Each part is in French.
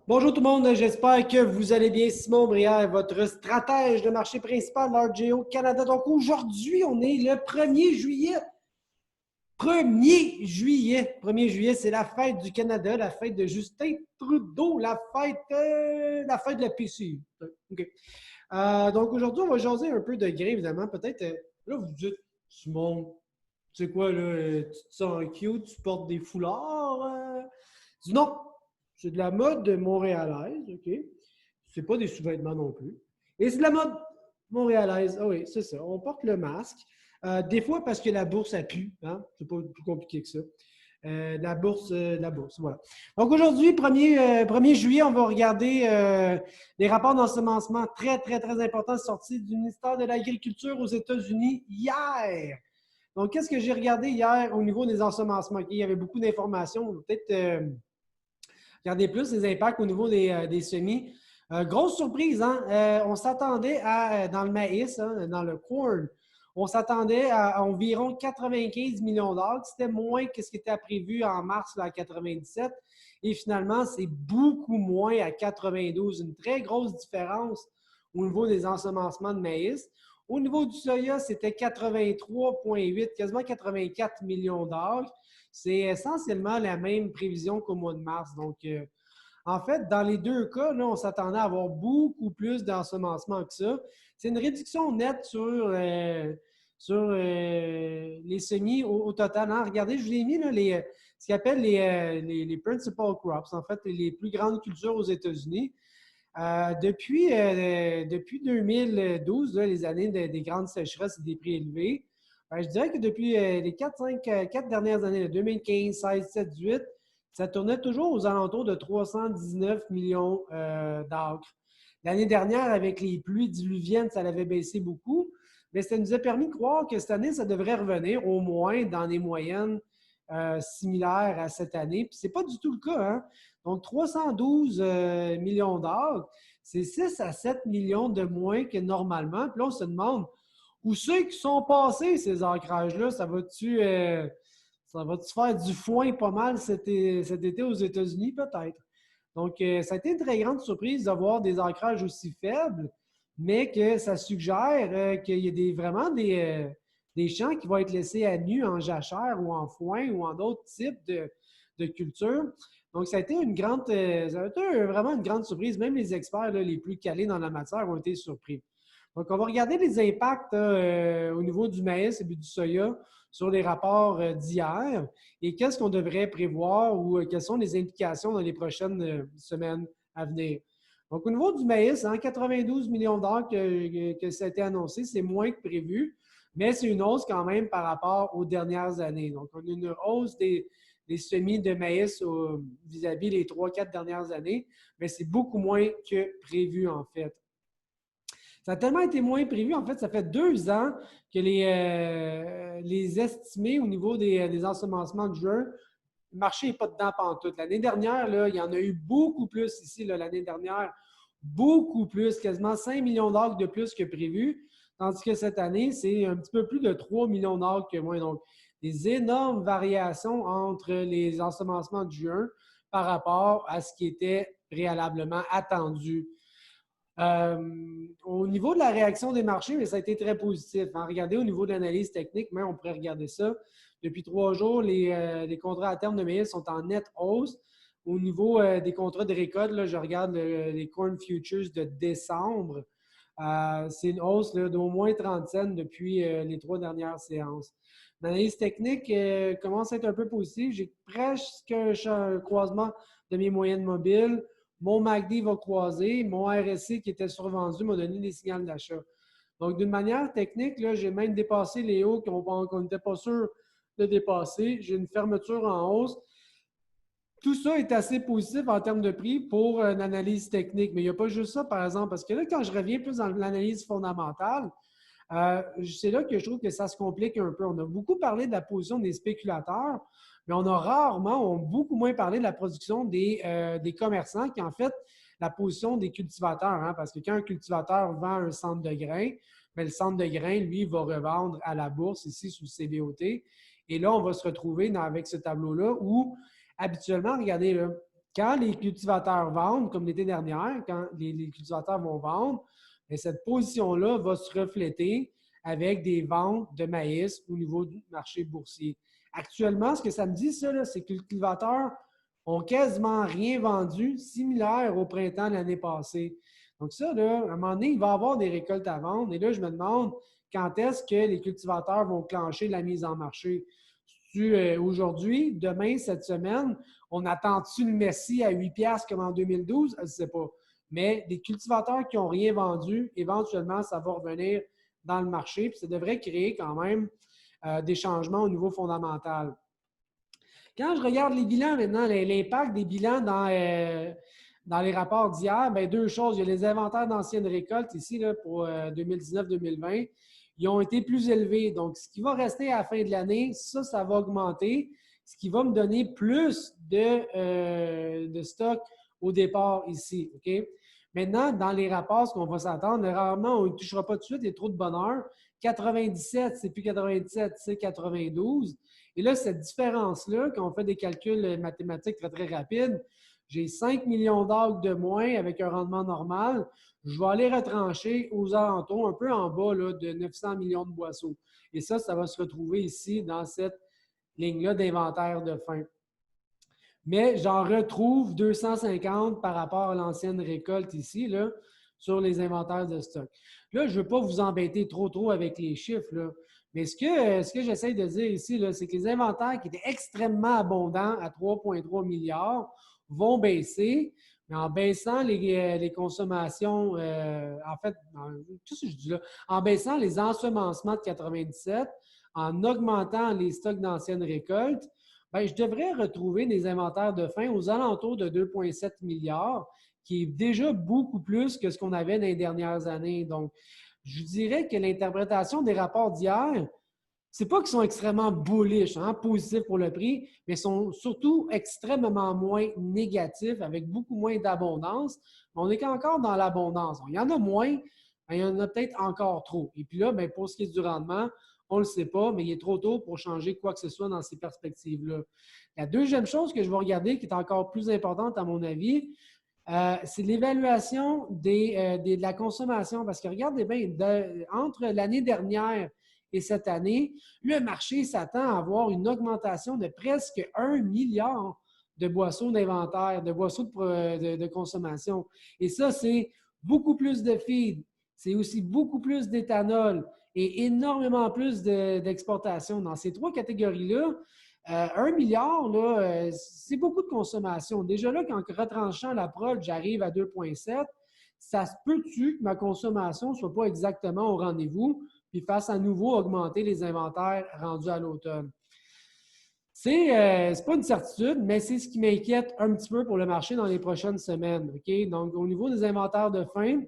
Bonjour tout le monde, j'espère que vous allez bien. Simon Brière, votre stratège de marché principal d'RGO Canada. Donc aujourd'hui, on est le 1er juillet. 1er juillet, c'est la fête du Canada, la fête de Justin Trudeau, la fête de la PCU. OK. Donc aujourd'hui, on va jaser un peu de grain, évidemment. Peut-être, là, vous dites, Simon, tu sais quoi, là, tu te sens cute, tu portes des foulards. Je dis non, c'est de la mode montréalaise, OK? C'est pas des sous-vêtements non plus. Et c'est de la mode montréalaise. Ah oui, c'est ça. On porte le masque. Des fois parce que la bourse a pu, hein? C'est pas plus compliqué que ça. La bourse, voilà. Donc aujourd'hui, 1er juillet, on va regarder les rapports d'ensemencement très, très, très importants sortis du ministère de l'Agriculture aux États-Unis hier. Donc, qu'est-ce que j'ai regardé hier au niveau des ensemencements? Il y avait beaucoup d'informations. Peut-être regarder plus les impacts au niveau des semis. Grosse surprise, hein? On s'attendait à, dans le maïs, hein, dans le corn, on s'attendait à environ 95 millions d'acres. C'était moins que ce qui était prévu en mars là, à 97. Et finalement, c'est beaucoup moins à 92. Une très grosse différence au niveau des ensemencements de maïs. Au niveau du soya, c'était 83,8, quasiment 84 millions d'acres. C'est essentiellement la même prévision qu'au mois de mars. Donc, en fait, dans les deux cas, là, on s'attendait à avoir beaucoup plus d'ensemencement que ça. C'est une réduction nette sur les semis au total. Hein? Regardez, je vous ai mis là, ce qu'ils appellent les principal crops, en fait, les plus grandes cultures aux États-Unis. Depuis 2012, là, les années des grandes sécheresses et des prix élevés, je dirais que depuis les 4 dernières années, 2015, 16, 17, 18, ça tournait toujours aux alentours de 319 millions d'acres. L'année dernière, avec les pluies diluviennes, ça avait baissé beaucoup, mais ça nous a permis de croire que cette année, ça devrait revenir au moins dans des moyennes similaires à cette année. Puis ce n'est pas du tout le cas. Hein? Donc, 312 millions d'acres, c'est 6 à 7 millions de moins que normalement. Puis là, on se demande où c'est qu'ils sont passés, ces ancrages-là? Ça va-tu faire du foin pas mal cet été aux États-Unis, peut-être? Donc, ça a été une très grande surprise de voir des ancrages aussi faibles, mais que ça suggère qu'il y a vraiment des champs qui vont être laissés à nu en jachère ou en foin ou en d'autres types de cultures. Donc, ça a été vraiment une grande surprise. Même les experts là, les plus calés dans la matière ont été surpris. Donc, on va regarder les impacts au niveau du maïs et du soya sur les rapports d'hier et qu'est-ce qu'on devrait prévoir ou quelles sont les implications dans les prochaines semaines à venir. Donc, au niveau du maïs, hein, 92 millions d'acres que ça a été annoncé, c'est moins que prévu, mais c'est une hausse quand même par rapport aux dernières années. Donc, on a une hausse des semis de maïs vis-à-vis les 3-4 dernières années, mais c'est beaucoup moins que prévu en fait. Ça a tellement été moins prévu. En fait, ça fait 2 ans que les estimés au niveau des ensemencements de juin, le marché n'est pas dedans pantoute. L'année dernière, là, il y en a eu beaucoup plus ici, l'année dernière, beaucoup plus, quasiment 5 millions d'acres de plus que prévu. Tandis que cette année, c'est un petit peu plus de 3 millions d'acres que moins. Donc, des énormes variations entre les ensemencements de juin par rapport à ce qui était préalablement attendu. Au niveau de la réaction des marchés, mais ça a été très positif. Hein. Regardez au niveau de l'analyse technique, mais on pourrait regarder ça. Depuis 3 jours, les contrats à terme de maïs sont en nette hausse. Au niveau des contrats de récolte, là, je regarde les corn futures de décembre. C'est une hausse d'au moins 30 cents depuis les 3 dernières séances. L'analyse technique commence à être un peu positive. J'ai presque un croisement de mes moyennes mobiles. Mon MACD va croiser. Mon RSI qui était survendu m'a donné des signaux d'achat. Donc, d'une manière technique, j'ai même dépassé les hauts qu'on n'était pas sûr de dépasser. J'ai une fermeture en hausse. Tout ça est assez positif en termes de prix pour une analyse technique. Mais il n'y a pas juste ça, par exemple, parce que là, quand je reviens plus dans l'analyse fondamentale, c'est là que je trouve que ça se complique un peu. On a beaucoup parlé de la position des spéculateurs, mais on a beaucoup moins parlé de la production des commerçants, qui en fait la position des cultivateurs. Hein, parce que quand un cultivateur vend un centre de grains, bien, le centre de grains, lui, va revendre à la bourse ici sous le CBOT. Et là, on va se retrouver avec ce tableau-là où, habituellement, regardez, là, quand les cultivateurs vendent, comme l'été dernier, quand les cultivateurs vont vendre, bien, cette position-là va se refléter avec des ventes de maïs au niveau du marché boursier. Actuellement, ce que ça me dit, ça, c'est que les cultivateurs ont quasiment rien vendu, similaire au printemps de l'année passée. Donc ça, là, à un moment donné, il va y avoir des récoltes à vendre. Et là, je me demande quand est-ce que les cultivateurs vont clencher la mise en marché. Aujourd'hui, demain, cette semaine, on attend-tu le Messi à 8 piastres comme en 2012? Je ne sais pas. Mais des cultivateurs qui n'ont rien vendu, éventuellement, ça va revenir dans le marché. Puis ça devrait créer quand même des changements au niveau fondamental. Quand je regarde les bilans maintenant, l'impact des bilans dans les rapports d'hier, bien, deux choses. Il y a les inventaires d'anciennes récoltes ici là, pour 2019-2020. Ils ont été plus élevés. Donc, ce qui va rester à la fin de l'année, ça va augmenter, ce qui va me donner plus de stock au départ ici. OK? Maintenant, dans les rapports, ce qu'on va s'attendre, rarement, on ne touchera pas tout de suite, il y a trop de bonheur. 97, c'est plus 97, c'est 92. Et là, cette différence-là, quand on fait des calculs mathématiques très, très rapides, j'ai 5 millions d'algues de moins avec un rendement normal. Je vais aller retrancher aux alentours, un peu en bas là, de 900 millions de boisseaux. Et ça va se retrouver ici dans cette ligne-là d'inventaire de fin. Mais j'en retrouve 250 par rapport à l'ancienne récolte ici, là, sur les inventaires de stock. Là, je ne veux pas vous embêter trop avec les chiffres, là. Mais ce que j'essaie de dire ici, c'est que les inventaires qui étaient extrêmement abondants à 3,3 milliards vont baisser, mais en baissant les consommations, en fait, qu'est-ce que je dis là? En baissant les ensemencements de 97, en augmentant les stocks d'anciennes récoltes, bien, je devrais retrouver des inventaires de fin aux alentours de 2,7 milliards, qui est déjà beaucoup plus que ce qu'on avait dans les dernières années. Donc, je dirais que l'interprétation des rapports d'hier, c'est pas qu'ils sont extrêmement bullish, positifs pour le prix, mais sont surtout extrêmement moins négatifs, avec beaucoup moins d'abondance. Mais on est encore dans l'abondance. Il y en a moins, mais il y en a peut-être encore trop. Et puis là, bien, pour ce qui est du rendement, on ne le sait pas, mais il est trop tôt pour changer quoi que ce soit dans ces perspectives-là. La deuxième chose que je vais regarder, qui est encore plus importante à mon avis, c'est l'évaluation de la consommation. Parce que regardez bien, entre l'année dernière et cette année, le marché s'attend à avoir une augmentation de presque 1 milliard de boissons d'inventaire, de boissons de consommation. Et ça, c'est beaucoup plus de feed, c'est aussi beaucoup plus d'éthanol et énormément plus d'exportation. Dans ces trois catégories-là, 1 milliard, là, c'est beaucoup de consommation. Déjà là, qu'en retranchant la prod, j'arrive à 2,7, ça se peut-tu que ma consommation ne soit pas exactement au rendez-vous puis fasse à nouveau augmenter les inventaires rendus à l'automne? C'est pas une certitude, mais c'est ce qui m'inquiète un petit peu pour le marché dans les prochaines semaines. OK? Donc, au niveau des inventaires de fin,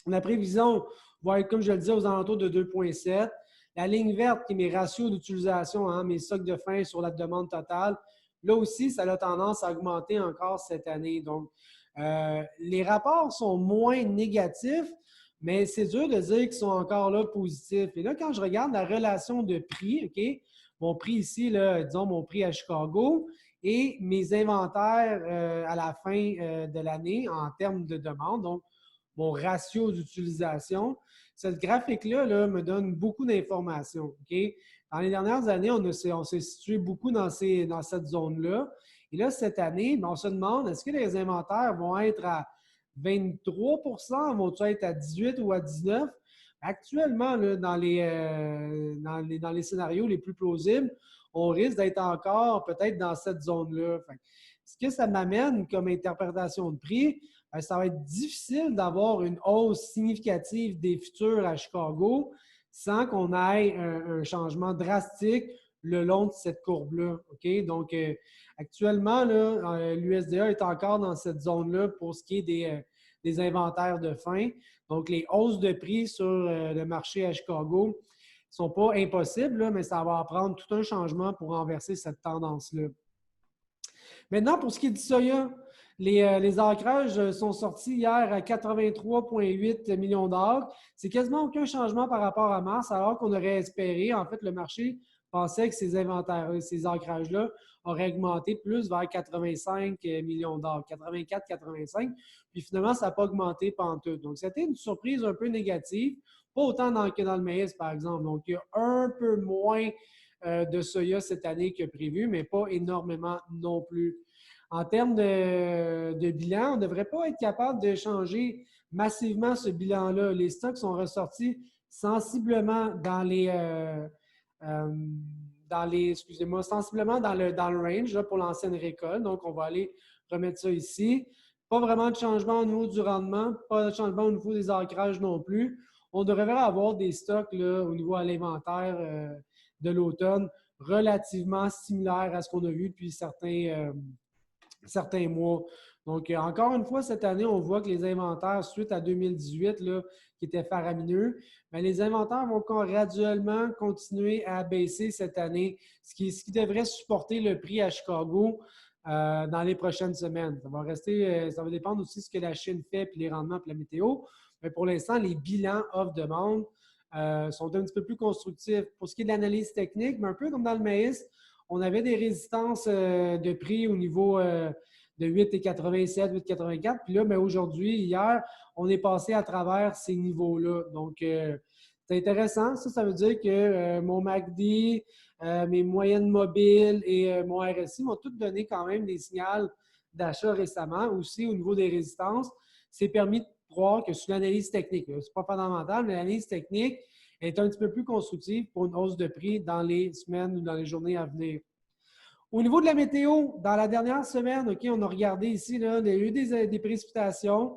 la prévision va être, comme je le disais, aux alentours de 2,7. La ligne verte, qui est mes ratios d'utilisation, mes stocks de fin sur la demande totale, là aussi, ça a tendance à augmenter encore cette année. Donc, les rapports sont moins négatifs, mais c'est dur de dire qu'ils sont encore là positifs. Et là, quand je regarde la relation de prix, OK, mon prix ici, là, disons mon prix à Chicago et mes inventaires à la fin de l'année en termes de demande, donc mon ratio d'utilisation, cette graphique-là là, me donne beaucoup d'informations. Okay? Dans les dernières années, on s'est situé beaucoup dans cette zone-là. Et là, cette année, on se demande, est-ce que les inventaires vont être à 23 vont-ils être à 18 ou à 19? Actuellement, là, dans les scénarios les plus plausibles, on risque d'être encore peut-être dans cette zone-là. Ce que ça m'amène comme interprétation de prix, ça va être difficile d'avoir une hausse significative des futurs à Chicago sans qu'on ait un changement drastique le long de cette courbe-là. Okay? Donc, actuellement, l'USDA est encore dans cette zone-là pour ce qui est des inventaires de fin. Donc, les hausses de prix sur le marché à Chicago ne sont pas impossibles, là, mais ça va prendre tout un changement pour renverser cette tendance-là. Maintenant, pour ce qui est du soya, les ancrages sont sortis hier à 83,8 millions d'acres. C'est quasiment aucun changement par rapport à mars, alors qu'on aurait espéré, en fait, le marché pensait que ces ancrages-là aurait augmenté plus vers 85 millions de dollars, 84, 85. Puis finalement, ça n'a pas augmenté pantoute. Donc, c'était une surprise un peu négative, pas autant que dans le maïs, par exemple. Donc, il y a un peu moins de soya cette année que prévu, mais pas énormément non plus. En termes de bilan, on ne devrait pas être capable de changer massivement ce bilan-là. Les stocks sont ressortis sensiblement excusez-moi, sensiblement dans le range là, pour l'ancienne récolte. Donc, on va aller remettre ça ici. Pas vraiment de changement au niveau du rendement, pas de changement au niveau des ancrages non plus. On devrait avoir des stocks là, au niveau de l'inventaire de l'automne relativement similaires à ce qu'on a vu depuis certains mois. Donc, encore une fois, cette année, on voit que les inventaires, suite à 2018, là, qui étaient faramineux, mais les inventaires vont graduellement continuer à baisser cette année, ce qui devrait supporter le prix à Chicago dans les prochaines semaines. Ça va dépendre aussi de ce que la Chine fait, puis les rendements, puis la météo. Mais pour l'instant, les bilans offre-demande sont un petit peu plus constructifs. Pour ce qui est de l'analyse technique, mais un peu comme dans le maïs, on avait des résistances de prix au niveau de 8,87, 8,84. Puis là, mais aujourd'hui, hier, on est passé à travers ces niveaux-là. Donc, c'est intéressant. Ça veut dire que mon MACD, mes moyennes mobiles et mon RSI m'ont toutes donné quand même des signaux d'achat récemment. Aussi, au niveau des résistances, c'est permis de croire que sur l'analyse technique, ce n'est pas fondamental, mais l'analyse technique est un petit peu plus constructive pour une hausse de prix dans les semaines ou dans les journées à venir. Au niveau de la météo, dans la dernière semaine, OK, on a regardé ici, là, il y a eu des précipitations,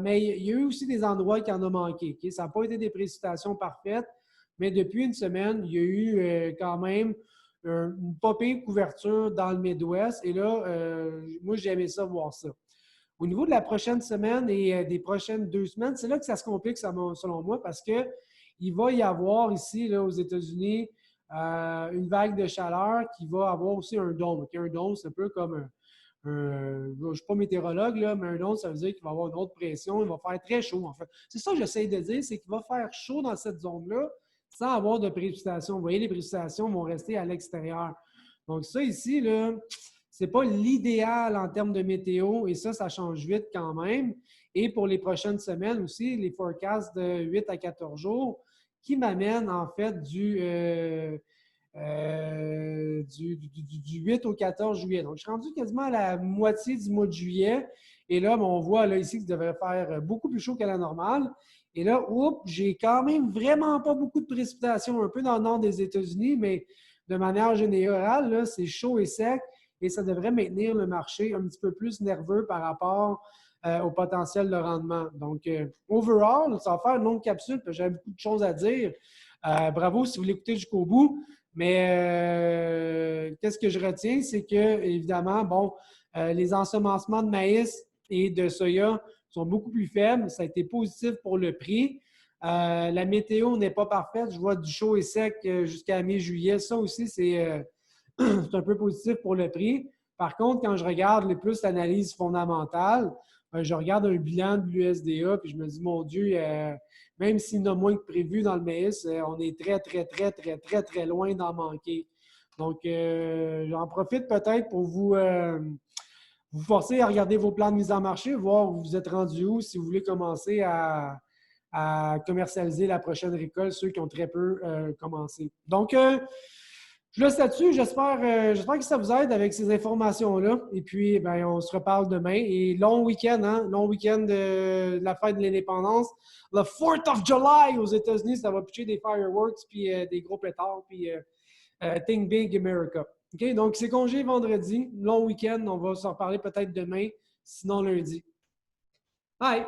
mais il y a eu aussi des endroits qui en ont manqué. OK? Ça n'a pas été des précipitations parfaites, mais depuis une semaine, il y a eu quand même une pas pire couverture dans le Midwest. Et là, moi, j'ai aimé ça, voir ça. Au niveau de la prochaine semaine et des prochaines 2 semaines, c'est là que ça se complique selon moi parce qu'il va y avoir ici, là, aux États-Unis, une vague de chaleur qui va avoir aussi un dôme. Okay? Un dôme, c'est un peu comme je ne suis pas météorologue, là, mais un dôme, ça veut dire qu'il va y avoir une haute pression, il va faire très chaud, en fait. C'est ça que j'essaie de dire, c'est qu'il va faire chaud dans cette zone-là sans avoir de précipitations. Vous voyez, les précipitations vont rester à l'extérieur. Donc ça ici, là, c'est pas l'idéal en termes de météo et ça change vite quand même. Et pour les prochaines semaines aussi, les forecasts de 8 à 14 jours qui m'amènent en fait du 8 au 14 juillet. Donc, je suis rendu quasiment à la moitié du mois de juillet. Et là, on voit là, ici que ça devrait faire beaucoup plus chaud qu'à la normale. Et là, j'ai quand même vraiment pas beaucoup de précipitations, un peu dans le nord des États-Unis, mais de manière générale, c'est chaud et sec et ça devrait maintenir le marché un petit peu plus nerveux par rapport au potentiel de rendement. Donc, overall, ça va faire une longue capsule, parce que j'ai beaucoup de choses à dire. Bravo si vous l'écoutez jusqu'au bout. Mais qu'est-ce que je retiens, c'est que, évidemment, bon, les ensemencements de maïs et de soya sont beaucoup plus faibles. Ça a été positif pour le prix. La météo n'est pas parfaite. Je vois du chaud et sec jusqu'à mi-juillet. Ça aussi, c'est un peu positif pour le prix. Par contre, quand je regarde plus l'analyse fondamentale, je regarde un bilan de l'USDA puis je me dis, mon Dieu, même s'il y en a moins que prévu dans le maïs, on est très, très, très, très, très, très loin d'en manquer. Donc, j'en profite peut-être pour vous forcer à regarder vos plans de mise en marché, voir où vous êtes rendu où si vous voulez commencer à commercialiser la prochaine récolte, ceux qui ont très peu commencé. Donc, je laisse là-dessus. J'espère que ça vous aide avec ces informations-là. Et puis, ben, on se reparle demain. Et long week-end, hein? Long week-end de la fête de l'indépendance. Le 4th of July aux États-Unis, ça va pitcher des fireworks, puis des gros pétards, puis Think Big America. OK? Donc, c'est congé vendredi. Long week-end. On va s'en reparler peut-être demain, sinon lundi. Bye!